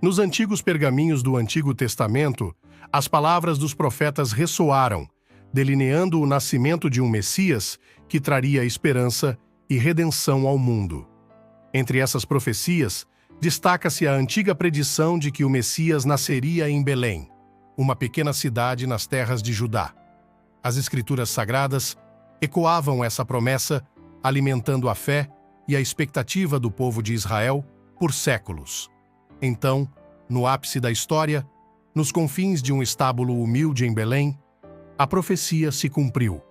Nos antigos pergaminhos do Antigo Testamento, as palavras dos profetas ressoaram, delineando o nascimento de um Messias que traria esperança e redenção ao mundo. Entre essas profecias, destaca-se a antiga predição de que o Messias nasceria em Belém, uma pequena cidade nas terras de Judá. As Escrituras Sagradas ecoavam essa promessa, alimentando a fé e a expectativa do povo de Israel por séculos. Então, no ápice da história, nos confins de um estábulo humilde em Belém, a profecia se cumpriu.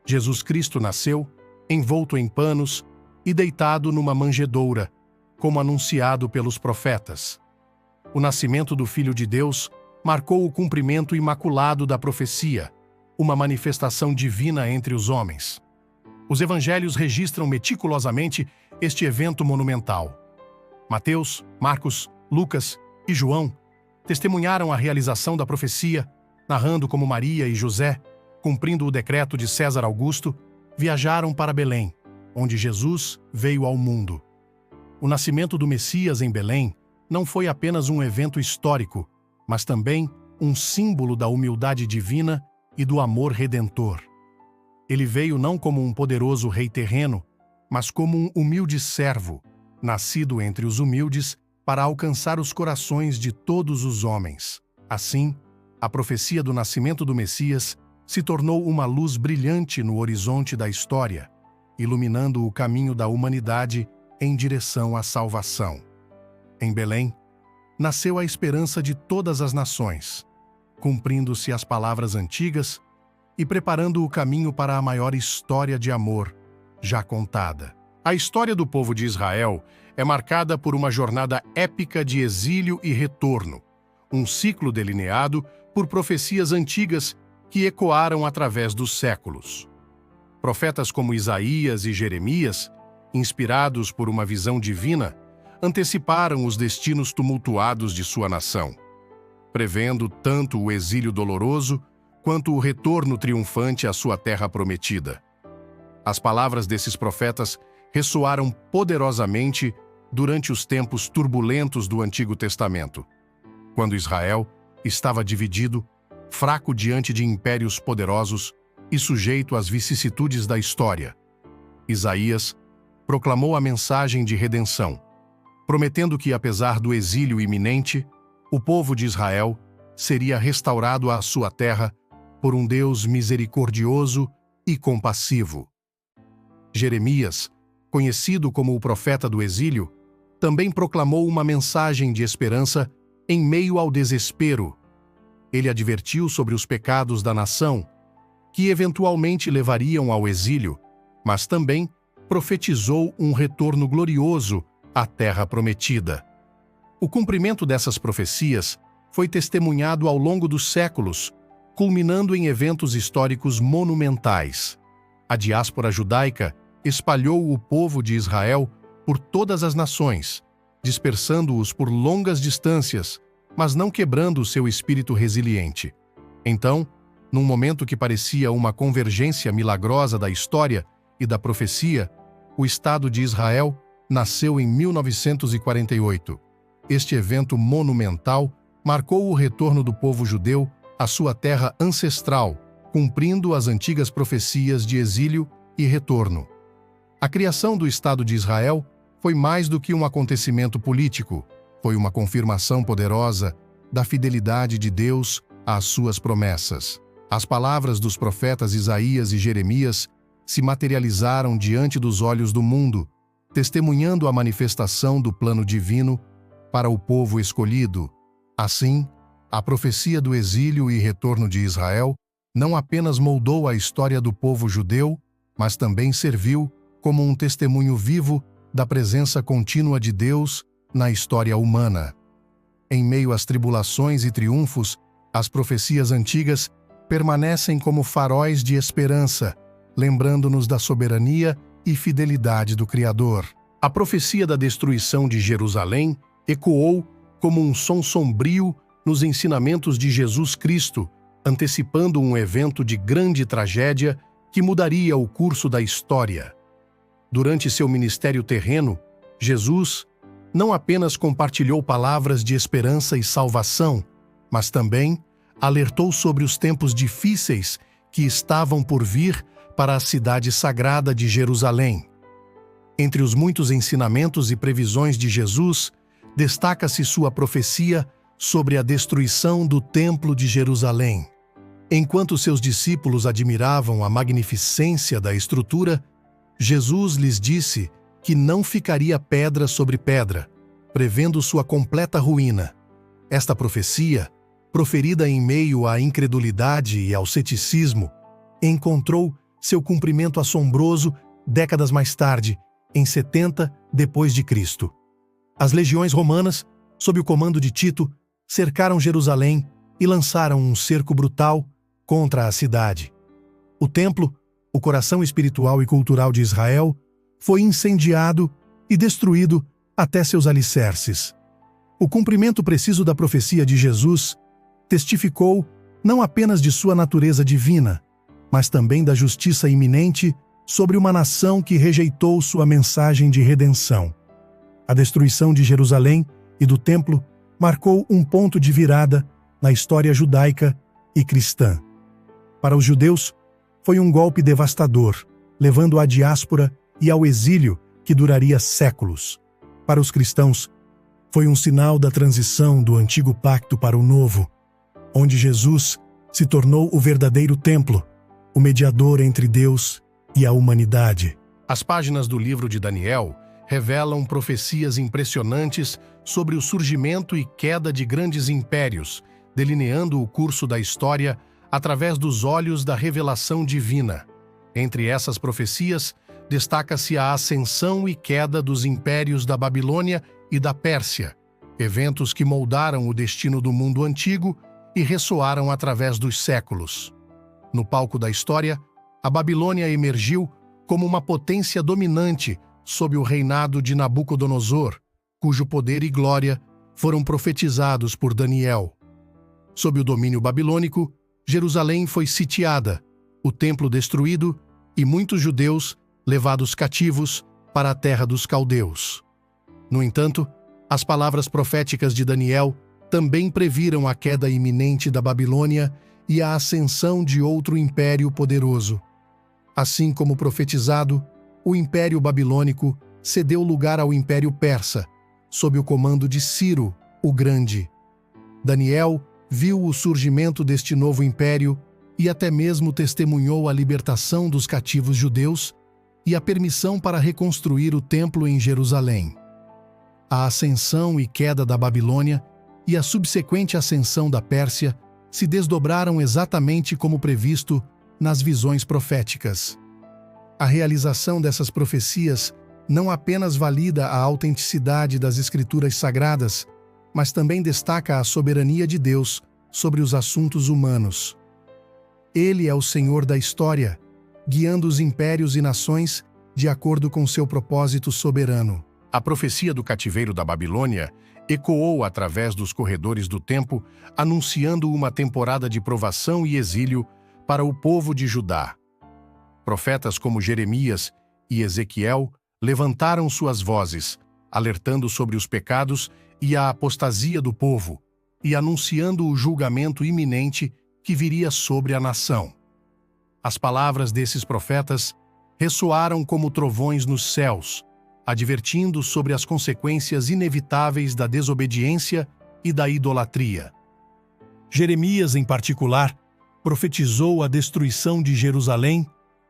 Jesus Cristo nasceu, envolto em panos e deitado numa manjedoura, como anunciado pelos profetas. O nascimento do Filho de Deus marcou o cumprimento imaculado da profecia, uma manifestação divina entre os homens. Os evangelhos registram meticulosamente este evento monumental. Mateus, Marcos, Lucas e João testemunharam a realização da profecia, narrando como Maria e José, cumprindo o decreto de César Augusto, viajaram para Belém, onde Jesus veio ao mundo. O nascimento do Messias em Belém não foi apenas um evento histórico, mas também um símbolo da humildade divina e do amor redentor. Ele veio não como um poderoso rei terreno, mas como um humilde servo, nascido entre os humildes para alcançar os corações de todos os homens. Assim, a profecia do nascimento do Messias se tornou uma luz brilhante no horizonte da história, iluminando o caminho da humanidade em direção à salvação. Em Belém, nasceu a esperança de todas as nações, cumprindo-se as palavras antigas e preparando o caminho para a maior história de amor já contada. A história do povo de Israel é marcada por uma jornada épica de exílio e retorno, um ciclo delineado por profecias antigas que ecoaram através dos séculos. Profetas como Isaías e Jeremias, inspirados por uma visão divina, anteciparam os destinos tumultuados de sua nação, prevendo tanto o exílio doloroso quanto o retorno triunfante à sua terra prometida. As palavras desses profetas ressoaram poderosamente durante os tempos turbulentos do Antigo Testamento, quando Israel estava dividido, fraco diante de impérios poderosos e sujeito às vicissitudes da história. Isaías proclamou a mensagem de redenção, prometendo que, apesar do exílio iminente, o povo de Israel seria restaurado à sua terra por um Deus misericordioso e compassivo. Jeremias, conhecido como o profeta do exílio, também proclamou uma mensagem de esperança em meio ao desespero. Ele advertiu sobre os pecados da nação, que eventualmente levariam ao exílio, mas também profetizou um retorno glorioso à terra prometida. O cumprimento dessas profecias foi testemunhado ao longo dos séculos, culminando em eventos históricos monumentais. A diáspora judaica espalhou o povo de Israel por todas as nações, dispersando-os por longas distâncias, mas não quebrando o seu espírito resiliente. Então, num momento que parecia uma convergência milagrosa da história e da profecia, o Estado de Israel nasceu em 1948. Este evento monumental marcou o retorno do povo judeu à sua terra ancestral, cumprindo as antigas profecias de exílio e retorno. A criação do Estado de Israel foi mais do que um acontecimento político, foi uma confirmação poderosa da fidelidade de Deus às suas promessas. As palavras dos profetas Isaías e Jeremias se materializaram diante dos olhos do mundo, testemunhando a manifestação do plano divino para o povo escolhido. Assim, a profecia do exílio e retorno de Israel não apenas moldou a história do povo judeu, mas também serviu como um testemunho vivo da presença contínua de Deus na história humana. Em meio às tribulações e triunfos, as profecias antigas permanecem como faróis de esperança, lembrando-nos da soberania e fidelidade do Criador. A profecia da destruição de Jerusalém ecoou como um som sombrio nos ensinamentos de Jesus Cristo, antecipando um evento de grande tragédia que mudaria o curso da história. Durante seu ministério terreno, Jesus não apenas compartilhou palavras de esperança e salvação, mas também alertou sobre os tempos difíceis que estavam por vir para a cidade sagrada de Jerusalém. Entre os muitos ensinamentos e previsões de Jesus, destaca-se sua profecia sobre a destruição do Templo de Jerusalém. Enquanto seus discípulos admiravam a magnificência da estrutura, Jesus lhes disse que não ficaria pedra sobre pedra, prevendo sua completa ruína. Esta profecia, proferida em meio à incredulidade e ao ceticismo, encontrou seu cumprimento assombroso décadas mais tarde, em 70 depois de Cristo. As legiões romanas, sob o comando de Tito, cercaram Jerusalém e lançaram um cerco brutal contra a cidade. O templo, o coração espiritual e cultural de Israel, foi incendiado e destruído até seus alicerces. O cumprimento preciso da profecia de Jesus testificou não apenas de sua natureza divina, mas também da justiça iminente sobre uma nação que rejeitou sua mensagem de redenção. A destruição de Jerusalém e do templo marcou um ponto de virada na história judaica e cristã. Para os judeus, foi um golpe devastador, levando à diáspora e ao exílio que duraria séculos. Para os cristãos, foi um sinal da transição do antigo pacto para o novo, onde Jesus se tornou o verdadeiro templo, o mediador entre Deus e a humanidade. As páginas do livro de Daniel revelam profecias impressionantes sobre o surgimento e queda de grandes impérios, delineando o curso da história através dos olhos da revelação divina. Entre essas profecias, destaca-se a ascensão e queda dos impérios da Babilônia e da Pérsia, eventos que moldaram o destino do mundo antigo e ressoaram através dos séculos. No palco da história, a Babilônia emergiu como uma potência dominante sob o reinado de Nabucodonosor, cujo poder e glória foram profetizados por Daniel. Sob o domínio babilônico, Jerusalém foi sitiada, o templo destruído e muitos judeus levados cativos para a terra dos caldeus. No entanto, as palavras proféticas de Daniel também previram a queda iminente da Babilônia e a ascensão de outro império poderoso. Assim como profetizado, o Império Babilônico cedeu lugar ao Império Persa, sob o comando de Ciro, o Grande. Daniel viu o surgimento deste novo império e até mesmo testemunhou a libertação dos cativos judeus e a permissão para reconstruir o templo em Jerusalém. A ascensão e queda da Babilônia e a subsequente ascensão da Pérsia se desdobraram exatamente como previsto nas visões proféticas. A realização dessas profecias não apenas valida a autenticidade das Escrituras Sagradas, mas também destaca a soberania de Deus sobre os assuntos humanos. Ele é o Senhor da história, guiando os impérios e nações de acordo com seu propósito soberano. A profecia do cativeiro da Babilônia ecoou através dos corredores do tempo, anunciando uma temporada de provação e exílio para o povo de Judá. Profetas como Jeremias e Ezequiel levantaram suas vozes, alertando sobre os pecados e a apostasia do povo, e anunciando o julgamento iminente que viria sobre a nação. As palavras desses profetas ressoaram como trovões nos céus, advertindo sobre as consequências inevitáveis da desobediência e da idolatria. Jeremias, em particular, profetizou a destruição de Jerusalém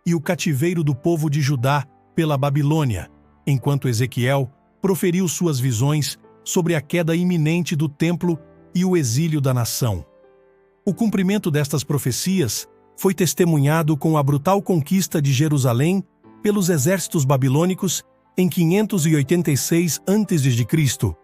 e o cativeiro do povo de Judá pela Babilônia, enquanto Ezequiel proferiu suas visões sobre a queda iminente do templo e o exílio da nação. O cumprimento destas profecias foi testemunhado com a brutal conquista de Jerusalém pelos exércitos babilônicos em 586 a.C.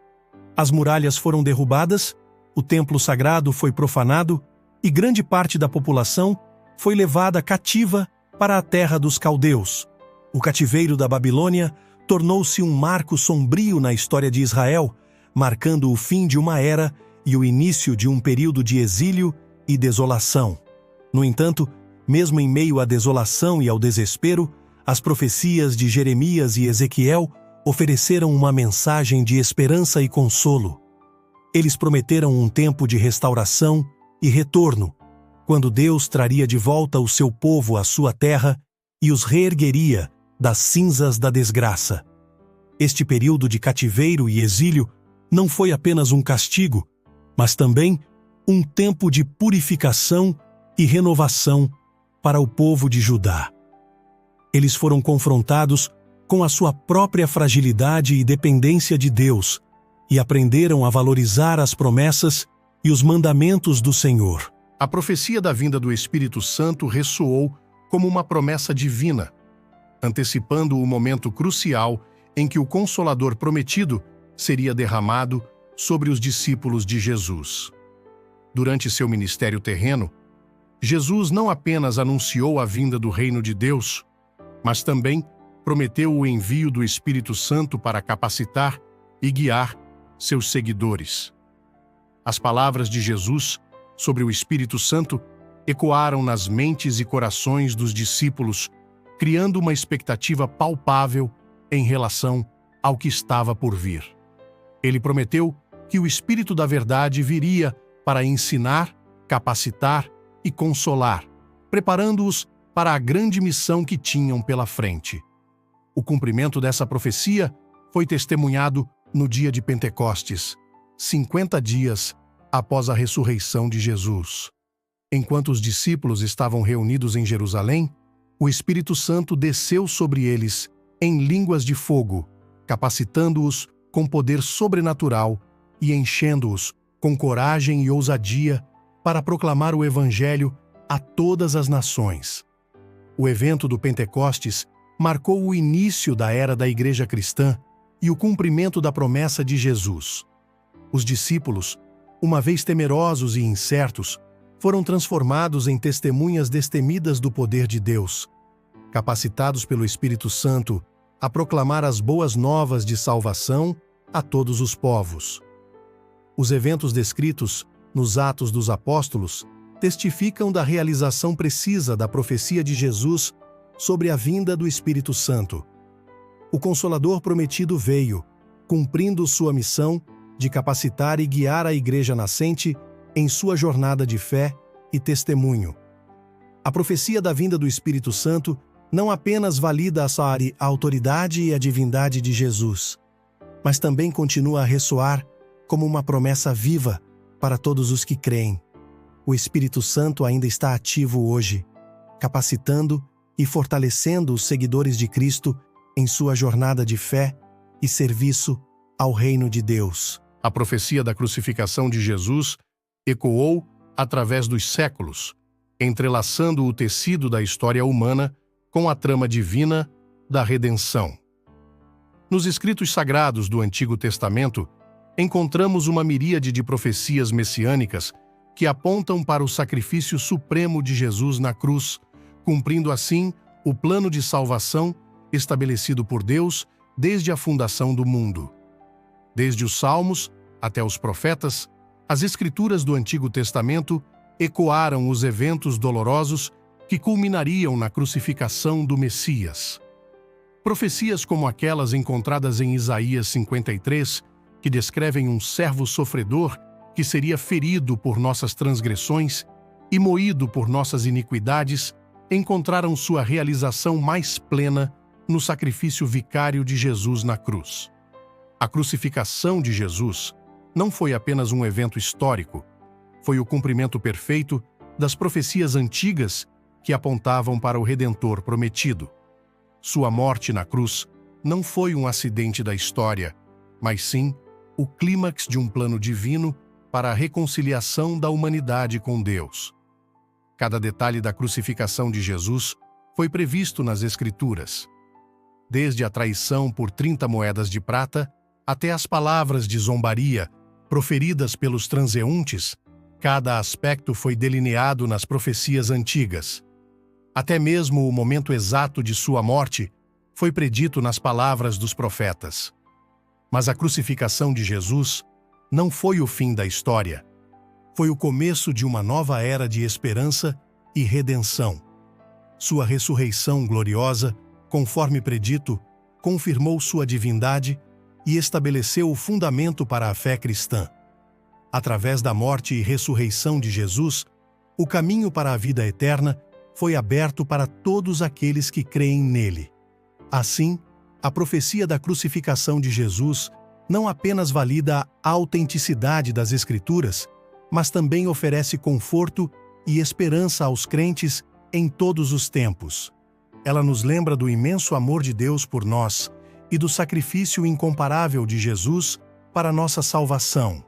As muralhas foram derrubadas, o templo sagrado foi profanado e grande parte da população foi levada cativa para a terra dos caldeus. O cativeiro da Babilônia tornou-se um marco sombrio na história de Israel, marcando o fim de uma era e o início de um período de exílio e desolação. No entanto, mesmo em meio à desolação e ao desespero, as profecias de Jeremias e Ezequiel ofereceram uma mensagem de esperança e consolo. Eles prometeram um tempo de restauração e retorno, quando Deus traria de volta o seu povo à sua terra e os reergueria das cinzas da desgraça. Este período de cativeiro e exílio não foi apenas um castigo, mas também um tempo de purificação e renovação para o povo de Judá. Eles foram confrontados com a sua própria fragilidade e dependência de Deus e aprenderam a valorizar as promessas e os mandamentos do Senhor. A profecia da vinda do Espírito Santo ressoou como uma promessa divina, antecipando o momento crucial em que o Consolador prometido seria derramado sobre os discípulos de Jesus. Durante seu ministério terreno, Jesus não apenas anunciou a vinda do reino de Deus, mas também prometeu o envio do Espírito Santo para capacitar e guiar seus seguidores. As palavras de Jesus sobre o Espírito Santo ecoaram nas mentes e corações dos discípulos, criando uma expectativa palpável em relação ao que estava por vir. Ele prometeu que o Espírito da Verdade viria para ensinar, capacitar e consolar, preparando-os para a grande missão que tinham pela frente. O cumprimento dessa profecia foi testemunhado no dia de Pentecostes, 50 dias após a ressurreição de Jesus. Enquanto os discípulos estavam reunidos em Jerusalém, o Espírito Santo desceu sobre eles em línguas de fogo, capacitando-os com poder sobrenatural e enchendo-os com coragem e ousadia para proclamar o Evangelho a todas as nações. O evento do Pentecostes marcou o início da era da Igreja cristã e o cumprimento da promessa de Jesus. Os discípulos, uma vez temerosos e incertos, foram transformados em testemunhas destemidas do poder de Deus, capacitados pelo Espírito Santo a proclamar as boas novas de salvação a todos os povos. Os eventos descritos nos Atos dos Apóstolos testificam da realização precisa da profecia de Jesus sobre a vinda do Espírito Santo. O Consolador prometido veio, cumprindo sua missão de capacitar e guiar a Igreja nascente em sua jornada de fé e testemunho. A profecia da vinda do Espírito Santo não apenas valida a autoridade e a divindade de Jesus, mas também continua a ressoar como uma promessa viva para todos os que creem. O Espírito Santo ainda está ativo hoje, capacitando e fortalecendo os seguidores de Cristo em sua jornada de fé e serviço ao reino de Deus. A profecia da crucificação de Jesus ecoou através dos séculos, entrelaçando o tecido da história humana com a trama divina da redenção. Nos escritos sagrados do Antigo Testamento, encontramos uma miríade de profecias messiânicas que apontam para o sacrifício supremo de Jesus na cruz, cumprindo assim o plano de salvação estabelecido por Deus desde a fundação do mundo. Desde os Salmos até os profetas, as Escrituras do Antigo Testamento ecoaram os eventos dolorosos que culminariam na crucificação do Messias. Profecias como aquelas encontradas em Isaías 53, que descrevem um servo sofredor que seria ferido por nossas transgressões e moído por nossas iniquidades, encontraram sua realização mais plena no sacrifício vicário de Jesus na cruz. A crucificação de Jesus não foi apenas um evento histórico, foi o cumprimento perfeito das profecias antigas que apontavam para o Redentor prometido. Sua morte na cruz não foi um acidente da história, mas sim o clímax de um plano divino para a reconciliação da humanidade com Deus. Cada detalhe da crucificação de Jesus foi previsto nas Escrituras. Desde a traição por 30 moedas de prata até as palavras de zombaria proferidas pelos transeuntes, cada aspecto foi delineado nas profecias antigas. Até mesmo o momento exato de sua morte foi predito nas palavras dos profetas. Mas a crucificação de Jesus não foi o fim da história. Foi o começo de uma nova era de esperança e redenção. Sua ressurreição gloriosa, conforme predito, confirmou sua divindade e estabeleceu o fundamento para a fé cristã. Através da morte e ressurreição de Jesus, o caminho para a vida eterna foi aberto para todos aqueles que creem nele. Assim, a profecia da crucificação de Jesus não apenas valida a autenticidade das Escrituras, mas também oferece conforto e esperança aos crentes em todos os tempos. Ela nos lembra do imenso amor de Deus por nós e do sacrifício incomparável de Jesus para nossa salvação.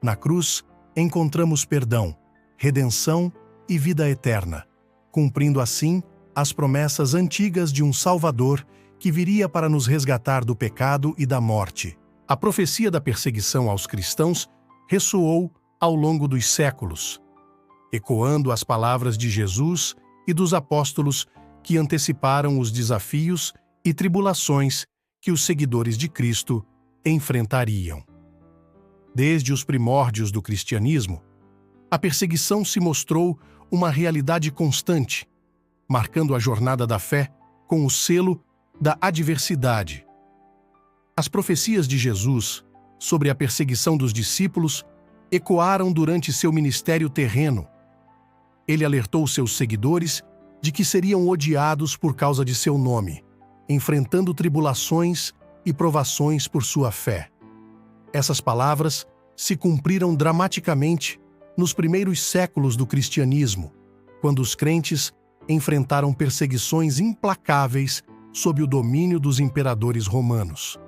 Na cruz, encontramos perdão, redenção e vida eterna, cumprindo assim as promessas antigas de um Salvador que viria para nos resgatar do pecado e da morte. A profecia da perseguição aos cristãos ressoou ao longo dos séculos, ecoando as palavras de Jesus e dos apóstolos que anteciparam os desafios e tribulações que os seguidores de Cristo enfrentariam. Desde os primórdios do cristianismo, a perseguição se mostrou uma realidade constante, marcando a jornada da fé com o selo da adversidade. As profecias de Jesus sobre a perseguição dos discípulos ecoaram durante seu ministério terreno. Ele alertou seus seguidores de que seriam odiados por causa de seu nome, enfrentando tribulações e provações por sua fé. Essas palavras se cumpriram dramaticamente nos primeiros séculos do cristianismo, quando os crentes enfrentaram perseguições implacáveis sob o domínio dos imperadores romanos.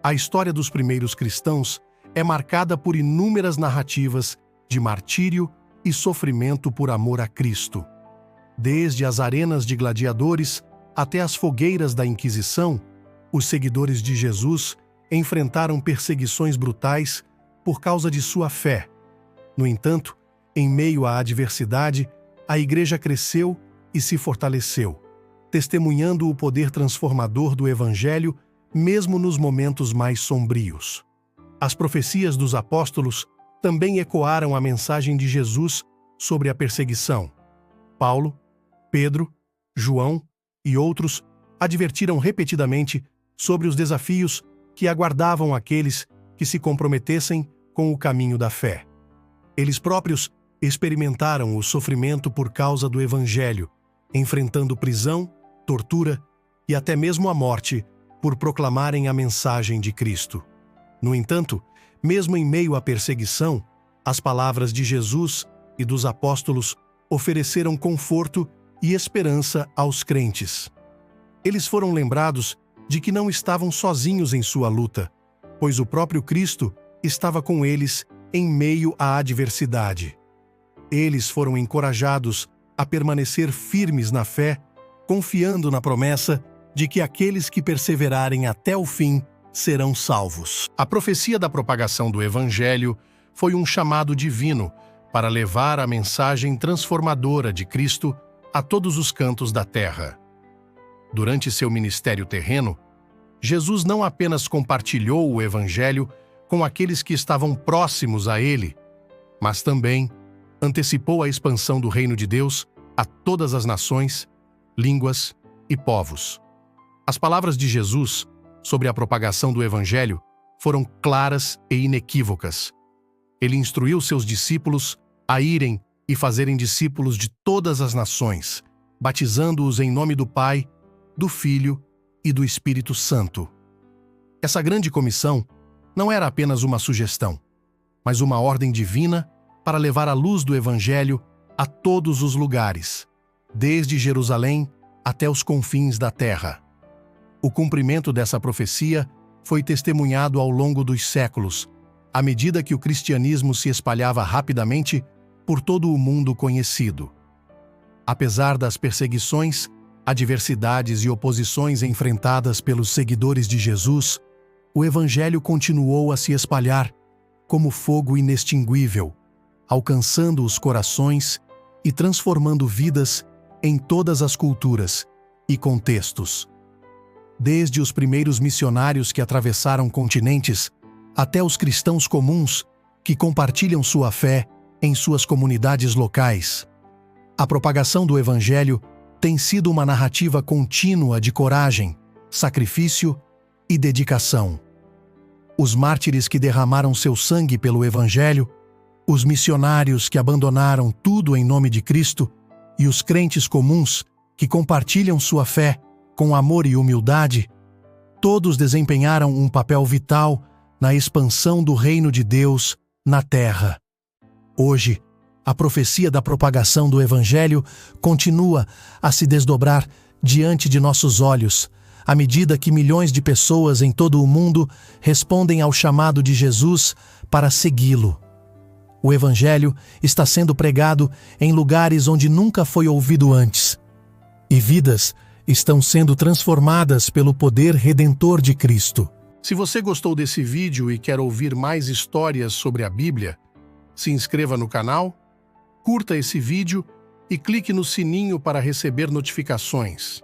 A história dos primeiros cristãos é marcada por inúmeras narrativas de martírio e sofrimento por amor a Cristo. Desde as arenas de gladiadores até as fogueiras da Inquisição, os seguidores de Jesus enfrentaram perseguições brutais por causa de sua fé. No entanto, em meio à adversidade, a Igreja cresceu e se fortaleceu, testemunhando o poder transformador do Evangelho mesmo nos momentos mais sombrios. As profecias dos apóstolos também ecoaram a mensagem de Jesus sobre a perseguição. Paulo, Pedro, João e outros advertiram repetidamente sobre os desafios que aguardavam aqueles que se comprometessem com o caminho da fé. Eles próprios experimentaram o sofrimento por causa do Evangelho, enfrentando prisão, tortura e até mesmo a morte por proclamarem a mensagem de Cristo. No entanto, mesmo em meio à perseguição, as palavras de Jesus e dos apóstolos ofereceram conforto e esperança aos crentes. Eles foram lembrados de que não estavam sozinhos em sua luta, pois o próprio Cristo estava com eles em meio à adversidade. Eles foram encorajados a permanecer firmes na fé, confiando na promessa de que aqueles que perseverarem até o fim serão salvos. A profecia da propagação do Evangelho foi um chamado divino para levar a mensagem transformadora de Cristo a todos os cantos da terra. Durante seu ministério terreno, Jesus não apenas compartilhou o Evangelho com aqueles que estavam próximos a ele, mas também antecipou a expansão do reino de Deus a todas as nações, línguas e povos. As palavras de Jesus sobre a propagação do Evangelho foram claras e inequívocas. Ele instruiu seus discípulos a irem e fazerem discípulos de todas as nações, batizando-os em nome do Pai, do Filho e do Espírito Santo. Essa grande comissão não era apenas uma sugestão, mas uma ordem divina para levar a luz do Evangelho a todos os lugares, desde Jerusalém até os confins da terra. O cumprimento dessa profecia foi testemunhado ao longo dos séculos, à medida que o cristianismo se espalhava rapidamente por todo o mundo conhecido. Apesar das perseguições, adversidades e oposições enfrentadas pelos seguidores de Jesus, o Evangelho continuou a se espalhar como fogo inextinguível, alcançando os corações e transformando vidas em todas as culturas e contextos. Desde os primeiros missionários que atravessaram continentes, até os cristãos comuns que compartilham sua fé em suas comunidades locais. A propagação do Evangelho tem sido uma narrativa contínua de coragem, sacrifício e dedicação. Os mártires que derramaram seu sangue pelo Evangelho, os missionários que abandonaram tudo em nome de Cristo e os crentes comuns que compartilham sua fé com amor e humildade, todos desempenharam um papel vital na expansão do reino de Deus na terra. Hoje, a profecia da propagação do Evangelho continua a se desdobrar diante de nossos olhos, à medida que milhões de pessoas em todo o mundo respondem ao chamado de Jesus para segui-lo. O Evangelho está sendo pregado em lugares onde nunca foi ouvido antes, e vidas estão sendo transformadas pelo poder redentor de Cristo. Se você gostou desse vídeo e quer ouvir mais histórias sobre a Bíblia, se inscreva no canal, curta esse vídeo e clique no sininho para receber notificações.